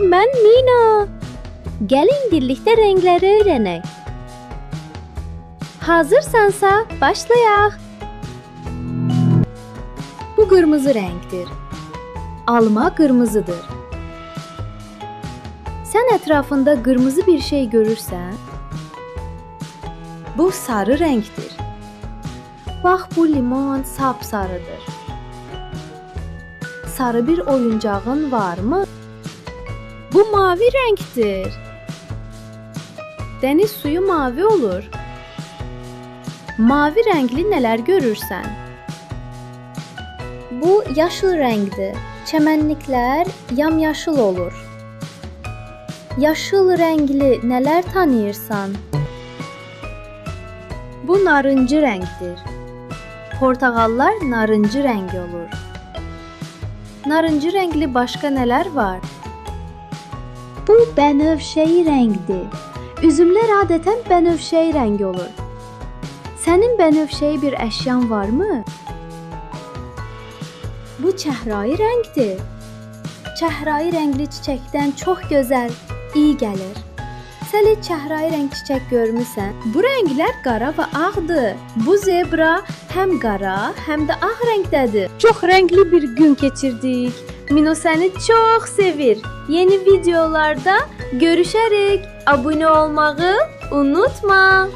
mən Mina. Gəlin birlikdə rəngləri öyrənək. Hazırsansa başlayaq. Bu qırmızı rəngdir. Alma qırmızıdır. Sən ətrafında qırmızı bir şey görürsən? Bu sarı rəngdir. Bax, bu limon sapsarıdır. Sarı bir oyuncağın varmı? Bu mavi rəngdir. Dəniz suyu mavi olur. Mavi rəngli nələr görürsən? Bu yaşıl rəngdir. Çəmənliklər yamyaşıl olur. Yaşıl rəngli nələr tanıyırsan? Bu narıncı rəngdir. Portağallar narıncı rəng olur. Narıncı rəngli başqa nələr var? Bu bənövşəyi rəngdir. Üzümlər adətən bənövşəyi rəng olur. Sənin bənövşəyi bir əşyan varmı? Bu çəhrayı rəngdir. Çəhrayı rəngli çiçəkdən çox gözəl, iyi gəlir. Sən heç çəhrayı rəng çiçək görmüsən? Bu rənglər qara və ağdır. Bu zebra həm qara, həm də ağ rəngdədir. Çox rəngli bir gün keçirdik. Mino səni çox sevir. Yeni videolarda görüşərik. Abunə olmağı unutma.